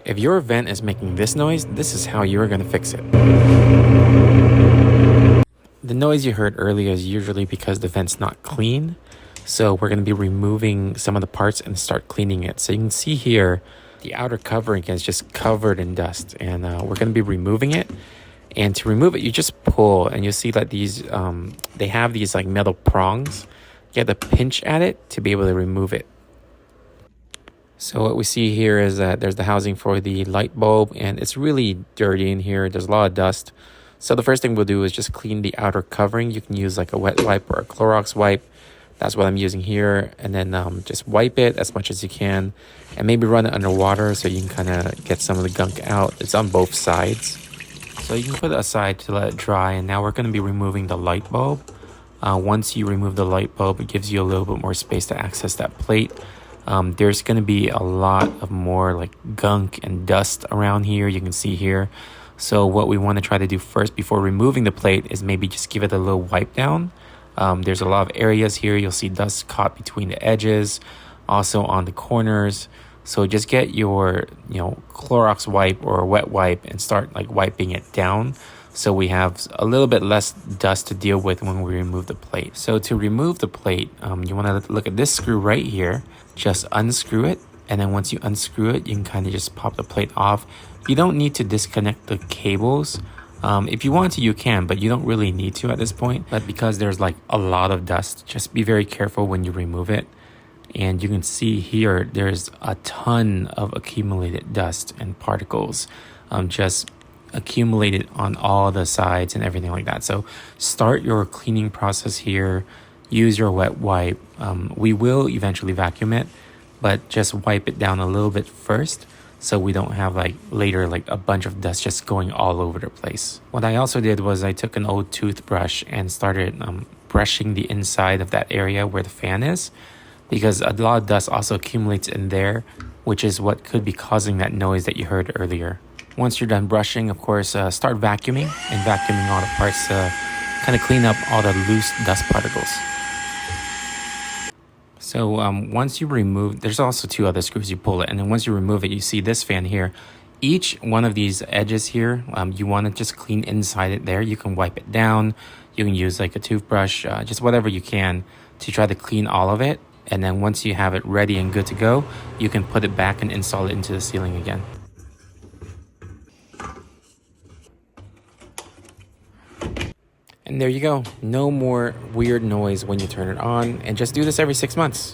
If your vent is making this noise, this is how you're going to fix it. The noise you heard earlier is usually because the vent's not clean. So we're going to be removing some of the parts and start cleaning it. So you can see here, the outer covering is just covered in dust, and we're going to be removing it. And to remove it, you just pull, and you'll see that these, they have these like metal prongs. You have to pinch at it to be able to remove it. So what we see here is that there's the housing for the light bulb, and it's really dirty in here. There's a lot of dust. So the first thing we'll do is just clean the outer covering. You can use like a wet wipe or a Clorox wipe. That's what I'm using here. And then just wipe it as much as you can, and maybe run it underwater so you can kind of get some of the gunk out. It's on both sides. So you can put it aside to let it dry. And now we're going to be removing the light bulb. Once you remove the light bulb, it gives you a little bit more space to access that plate. There's going to be a lot of more like gunk and dust around here. You can see here. So what we want to try to do first before removing the plate is maybe just give it a little wipe down. There's a lot of areas here. You'll see dust caught between the edges, also on the corners. So just get your, Clorox wipe or a wet wipe and start like wiping it down, so we have a little bit less dust to deal with when we remove the plate. So to remove the plate, you want to look at this screw right here. Just unscrew it, and then once you unscrew it, you can kind of just pop the plate off. You don't need to disconnect the cables. If you want to, you can, but you don't really need to at this point. But because there's like a lot of dust, just be very careful when you remove it. And you can see here, there's a ton of accumulated dust and particles just accumulated on all the sides and everything like that. So start your cleaning process here. Use your wet wipe. We will eventually vacuum it, but just wipe it down a little bit first, so we don't have like later like a bunch of dust just going all over the place. What I also did was I took an old toothbrush and started brushing the inside of that area where the fan is, because a lot of dust also accumulates in there, which is what could be causing that noise that you heard earlier. Once you're done brushing, of course, start vacuuming all the parts to kind of clean up all the loose dust particles. So once you remove, there's also two other screws, you pull it, and then once you remove it, you see this fan here. Each one of these edges here, you want to just clean inside it there. You can wipe it down. You can use like a toothbrush, just whatever you can to try to clean all of it. And then once you have it ready and good to go, you can put it back and install it into the ceiling again. And there you go. No more weird noise when you turn it on, and just do this every 6 months.